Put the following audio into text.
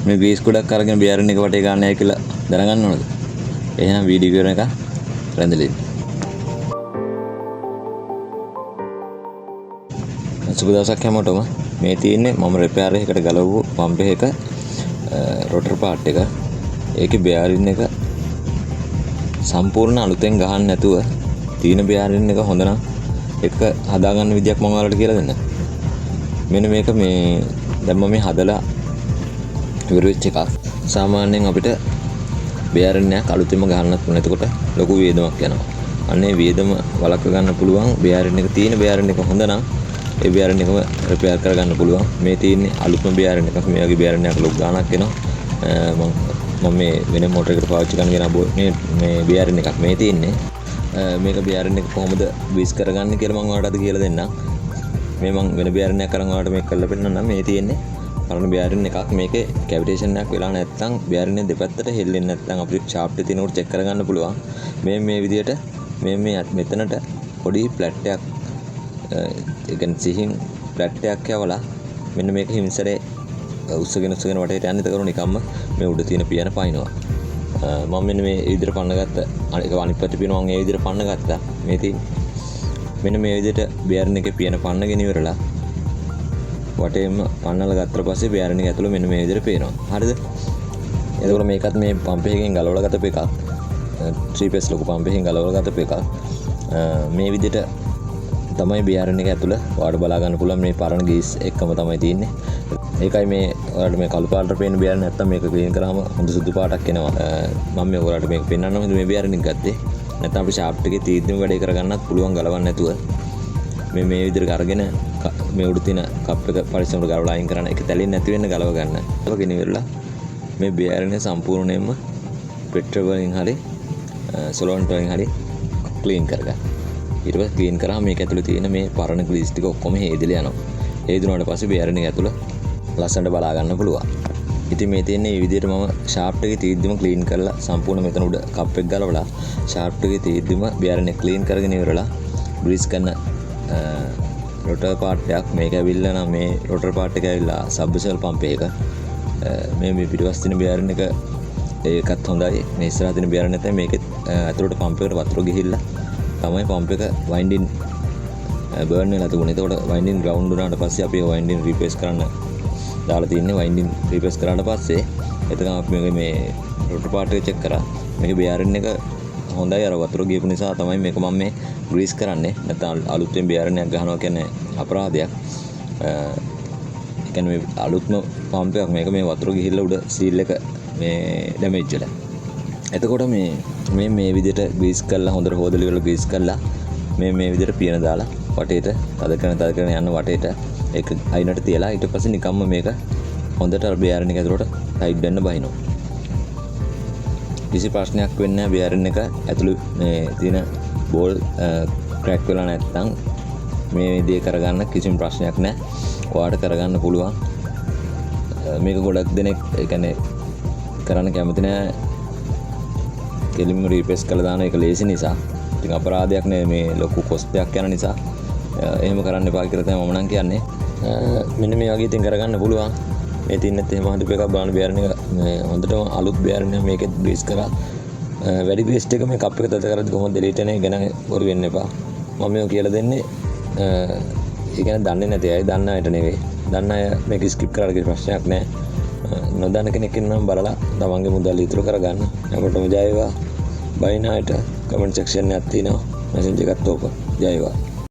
මේ ග්‍රීස් ගොඩක් අරගෙන බියරින් එක වටේ ගන්න යයි කියලා දැනගන්න ඕනද? එහෙනම් වීඩියෝ කරන එක රැඳෙලින්. සුබ දවසක් හැමෝටම. මේ තියෙන්නේ මම රිපෙයාර් එකකට ගලවපු පම්ප් එක රොටර් පාර්ට් එක. ඒකේ බියරින් එක සම්පූර්ණ අලුතෙන් ගහන්න නැතුව තියෙන බියරින් එක හොඳ නම් එක හදාගන්න විදියක් මම ඔයාලට කියලා දෙන්න. මෙන්න මේක මේ දැන් මම මේ හදලා ඉවර වෙච්ච එකක්. සාමාන්‍යයෙන් අපිට බියරින් එකක් අලුතෙන්ම ගහන්නත් ඕන. එතකොට ලොකු වේදමක් යනවා. අනේ වේදම වළක්ව ගන්න පුළුවන් බියරින් එක තියෙන බියරින් එක හොඳ නම් ඒ බියරින් එකම රිපෙයාර් කරගන්න පුළුවන්. මේ තියෙන්නේ අලුත්ම බියරින් එකක්. මේ වගේ බියරින් එකක් ලොකු ගාණක් එනවා. මම මේ වෙන මෝටර් එකකට පාවිච්චි කරන ගෙන මේ බියරින් එකක් මේ තියෙන්නේ. මේක බියරින් එක කොහොමද ග්‍රීස් කරගන්නේ කියලා මම ඔයාලට අද කියලා දෙන්නම්. මේ මම වෙන බියරින් එකක් අරන් ඔයාලට මේක කරලා පෙන්නන්නම්. මේ තියෙන්නේ පරණ බියරින් එකක්. මේකේ කැවිටේෂන් එකක් වෙලා නැත්නම් බියරින් එක දෙපැත්තට හෙල්ලෙන්නේ නැත්නම් අපිට ෂාෆ්ට් එකේ තියෙන උඩ චෙක් කරගන්න පුළුවන්. මේ විදියට මේ මෙතනට පොඩි ප්ලැට් එකක් ඒ කියන්නේ සිහින් ප්ලැට් එකක් යවලා මෙන්න මේක හිමිසරේ උස්සගෙන වටේට යන්නේ. ඒකවල නිකම්ම මේ උඩ තියෙන පියන පයින්නවා. මම මෙන්න මේ විදිහට පන්න ගත්ත. අනික අනිත් පැත්තේ පියනවා මම ඒ විදිහට පන්න ගත්තා. මේ තියෙන්නේ මෙන්න මේ විදිහට බියරින් එකේ පියන පන්නගෙන ඉවරලා වටේම පන්නලා ගත්තට පස්සේ බියරින් එක ඇතුළේ මෙන්න මේ විදිහට පේනවා. හරිද? එතකොට මේකත් මේ පම්ප් එකකින් ගලවලා ගත්ත එකක්. 3 phase ලොකු පම්ප් එකකින් ගලවලා ගත්ත එකක්. මේ විදිහට තමයි බියරින් එක ඇතුළේ ඔයාලට බලා ගන්න පුළුවන්. මේ පරණ ගීස් එකම තමයි තියෙන්නේ. ඒකයි මේ ඔයාලට මේ කළු පාටට පේන බියරින් නැත්තම් මේක ක්ලීන් කරාම හොඳ සුදු පාටක් එනවා. මම මේ ඔයාලට මේක පෙන්නන්නම්. මේ බියරින් එක ගත්තේ. නැත්නම් අපි ෂාෆ්ට් එකේ තීද්දිම වැඩේ කරගන්නත් පුළුවන් ගලවන්න නැතුව. මේ විදිහට අරගෙන මේ උඩ තියෙන කප් එක පරිස්සමට ගලවලා අයින් කරන්න. ඒක තැලෙන්නේ නැති වෙන්න ගලව ගන්න. ඒක ගෙනිවිරලා මේ බියරින් එක සම්පූර්ණයෙන්ම පෙට්‍රල් වලින් හරි සොලොන්ට් වලින් හරි ක්ලීන් කරගන්න. ඊට පස්සේ ක්ලීන් කරාම මේක ඇතුලේ තියෙන මේ පරණ ග්‍රීස් ටික ඔක්කොම හේදලා යනවා. හේදුනාට පස්සේ බියරින් එක ඇතුලේ ලස්සනට බලා ගන්න පුළුවන්. ඉතින් මේ තියෙන්නේ මේ විදිහට මම ෂාෆ්ට් එකේ තීද්දිම ක්ලීන් කරලා සම්පූර්ණ මෙතන උඩ කප් එක ගලවලා ෂාෆ්ට් එකේ තීද්දිම බියරින් එක ක්ලීන් කරගෙන ඉවරලා ග්‍රීස් කරන රොටර් පාර්ට් එකක්. මේක ඇවිල්ලා නම් මේ රොටර් පාර්ට් එක ඇවිල්ලා සබ්බෙසල් පම්ප් එක. මේ පිටිපස්ස තියෙන බියරින් එක ඒකත් හොඳයි. මේ ඉස්සරහ තියෙන බියරින් නැත්නම් මේකෙත් ඇතුළට පම්ප් එකට වතුර ගිහිල්ලා තමයි පම්ප් එක වයින්ඩින් බර්න් වෙලා තිබුණේ. ඒකට වයින්ඩින් ග්‍රවුන්ඩ් වුණාට පස්සේ අපි වයින්ඩින් රීප්ලේස් කරන්න දාලා තින්නේ. වයින්ඩින් රීප්ලේස් කරාට පස්සේ එතකම අපි මේ රොටර් පාර්ට් එක චෙක් කරා. මේක බියරින් එක හොඳයි. අර වතුර ගියපු නිසා තමයි මේක මම මේ ග්‍රීස් කරන්නේ. නැත්නම් අලුතෙන් බියරින් එකක් ගහනවා කියන්නේ අපරාධයක්. ඒ කියන්නේ මේ අලුත්ම පම්ප් එකක්. මේක මේ වතුර ගිහිල්ලා උඩ සීල් එක මේ ඩැමේජ් වෙලා. එතකොට මේ විදිහට ග්‍රීස් කරලා හොඳට හොදලා ඉවරලා ග්‍රීස් කරලා මේ විදිහට පියන දාලා වටේට තද කරන යන වටේට ඒක අයිනට තියලා ඊට පස්සේ නිකම්ම මේක හොඳට අර බියරින් එක ඇතුළට ටයිට් වෙන්න බහිනවා. කිසි ප්‍රශ්නයක් වෙන්නේ නැහැ. බියරින් එක ඇතුළේ මේ තියෙන බෝල් ක්‍රැක් වෙලා නැත්නම් මේ විදිහ කරගන්න කිසිම ප්‍රශ්නයක් නැහැ. ඔයාලට කරගන්න පුළුවන්. මේක ගොඩක් දෙනෙක් ඒ කියන්නේ කරන්න කැමති නැහැ. කෙලින්ම රීප්ලේස් කරලා දාන එක ලේසි නිසා. ඉතින් අපරාධයක් නෙවෙයි, මේ ලොකු කොස්ට් එකක් යන නිසා එහෙම කරන්න එපා කියලා තමයි මම නම් කියන්නේ. මෙන්න මේ වගේ ඉතින් කරගන්න පුළුවන්. මේ තින්නත් එහෙම හදපු එකක් බලන්න බියරින් එක මේ හොඳටම අලුත් බියරින් එක මේකෙත් ග්‍රීස් කරා. වැඩි ග්‍රීස් ටික මේ කප් එක තද කරද්දි කොහොමද ඩිලීට් වෙන්නේ ගැන බොරු වෙන්න එපා. මම මේක කියලා දෙන්නේ ඒ කියන්නේ දන්නේ නැති අය දන්න අයට නෙවෙයි. දන්න අය මේක ස්කිප් කරලා කිසි ප්‍රශ්නයක් නැහැ. නොදන්න කෙනෙක් ඉන්නම් බලලා තමන්ගේ මුදල් ඉතුරු කරගන්න. හැමෝටම ජය වේවා. බයිනායට කමෙන්ට් සෙක්ෂන් එකක් තියෙනවා. මැසේජ් එකක් තෝප. ජය වේවා.